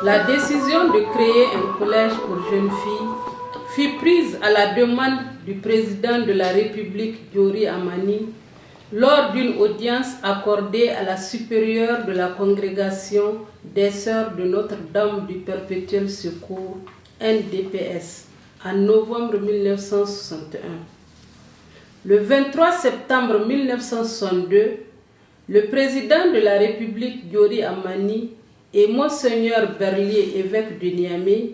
La décision de créer un collège pour jeunes filles fut prise à la demande du président de la République, Diori Amani, lors d'une audience accordée à la supérieure de la congrégation des Sœurs de Notre-Dame du Perpétuel Secours, NDPS, en novembre 1961. Le 23 septembre 1962, le président de la République, Diori Amani, et Monseigneur Berlier, évêque de Niamey,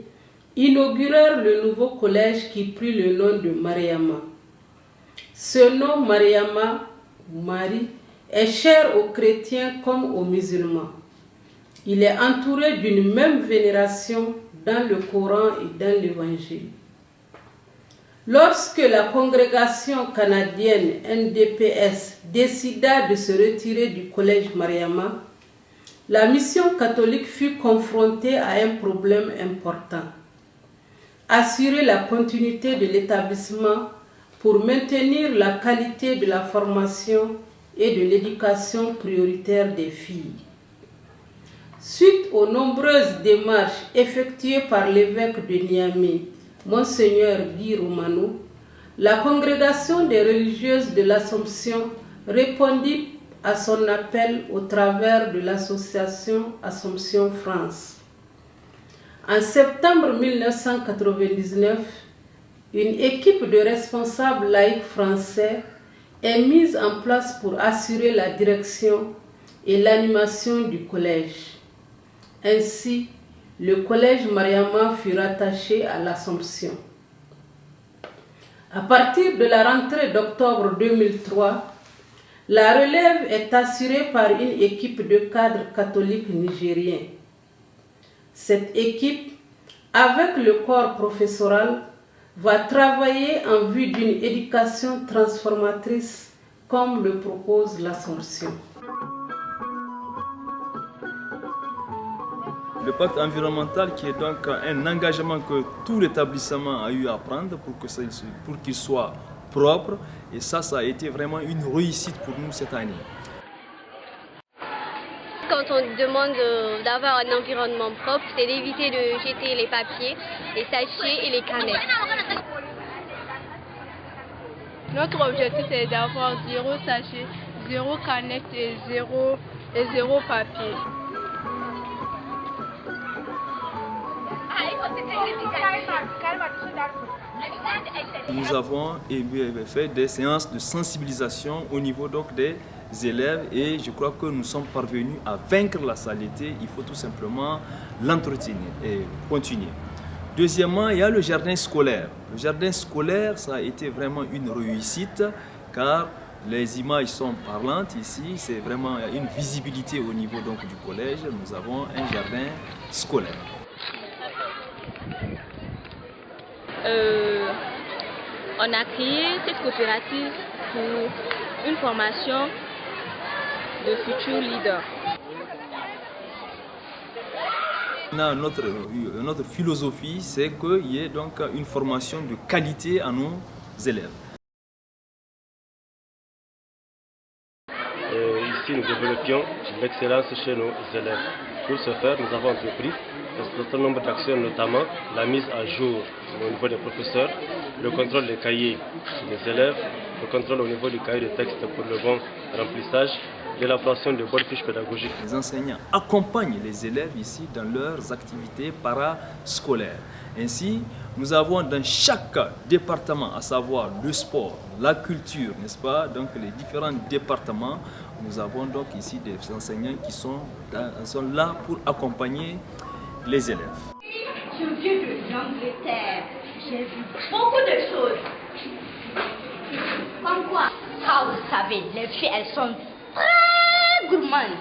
inaugurèrent le nouveau collège qui prit le nom de Mariama. Ce nom Mariama, Marie, est cher aux chrétiens comme aux musulmans. Il est entouré d'une même vénération dans le Coran et dans l'Évangile. Lorsque la congrégation canadienne NDPS décida de se retirer du collège Mariama, la mission catholique fut confrontée à un problème important: assurer la continuité de l'établissement pour maintenir la qualité de la formation et de l'éducation prioritaire des filles. Suite aux nombreuses démarches effectuées par l'évêque de Niamey, Monseigneur Guy Romano, la congrégation des religieuses de l'Assomption répondit à son appel au travers de l'association Assomption France. En septembre 1999, une équipe de responsables laïcs français est mise en place pour assurer la direction et l'animation du collège. Ainsi, le collège Mariama fut rattaché à l'Assomption. À partir de la rentrée d'octobre 2003, la relève est assurée par une équipe de cadres catholiques nigériens. Cette équipe, avec le corps professoral, va travailler en vue d'une éducation transformatrice comme le propose l'Assomption. Le pacte environnemental qui est donc un engagement que tout l'établissement a eu à prendre pour qu'il soit propre, et ça a été vraiment une réussite pour nous cette année. Quand on demande d'avoir un environnement propre, c'est d'éviter de jeter les papiers, les sachets et les canettes. Notre objectif est d'avoir 0 sachet, 0 canette et 0 papier. Nous avons fait des séances de sensibilisation au niveau donc des élèves et je crois que nous sommes parvenus à vaincre la saleté. Il faut tout simplement l'entretenir et continuer. Deuxièmement, il y a le jardin scolaire. Le jardin scolaire, ça a été vraiment une réussite car les images sont parlantes ici. C'est vraiment une visibilité au niveau donc du collège. Nous avons un jardin scolaire. On a créé cette coopérative pour une formation de futurs leaders. Notre philosophie, c'est qu'il y ait donc une formation de qualité à nos élèves. Ici, nous développions l'excellence chez nos élèves. Pour ce faire, nous avons entrepris un certain nombre d'actions, notamment la mise à jour au niveau des professeurs, le contrôle des cahiers des élèves, le contrôle au niveau du cahier de texte pour le bon remplissage, l'élaboration de bonnes fiches pédagogiques. Les enseignants accompagnent les élèves ici dans leurs activités parascolaires. Ainsi, nous avons dans chaque département, à savoir le sport, la culture, n'est-ce pas, donc les différents départements, nous avons donc ici des enseignants qui sont là pour accompagner les élèves. Je viens de l'Angleterre, j'ai vu beaucoup de choses. Comme quoi? Ah, vous savez, les filles, elles sont très gourmandes.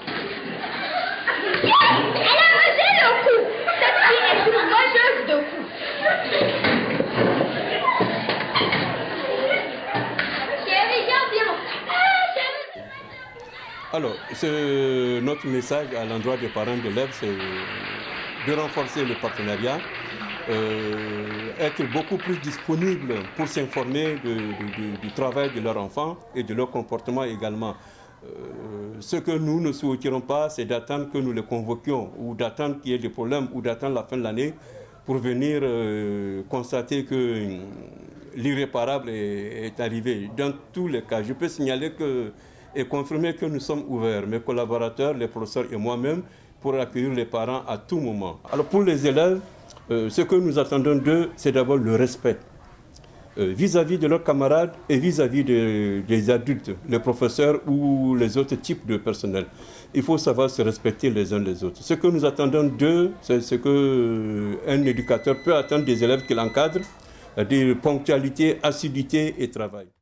Elle a mangé le cou. Cette fille est une mangeuse de cou. Chérie, viens. Alors, notre message à l'endroit des parents d'élèves, c'est de renforcer le partenariat, être beaucoup plus disponible pour s'informer du travail de leurs enfants et de leur comportement également Ce que nous ne souhaiterons pas, c'est d'attendre que nous les convoquions ou d'attendre qu'il y ait des problèmes ou d'attendre la fin de l'année pour venir constater que l'irréparable est arrivé. Dans tous les cas, je peux signaler et confirmer que nous sommes ouverts, mes collaborateurs, les professeurs et moi-même, pour accueillir les parents à tout moment. Alors pour les élèves, ce que nous attendons d'eux, c'est d'abord le respect vis-à-vis de leurs camarades et vis-à-vis des adultes, les professeurs ou les autres types de personnel. Il faut savoir se respecter les uns les autres. Ce que nous attendons d'eux, c'est ce qu'un éducateur peut attendre des élèves qu'il encadre, de ponctualité, assiduité et travail.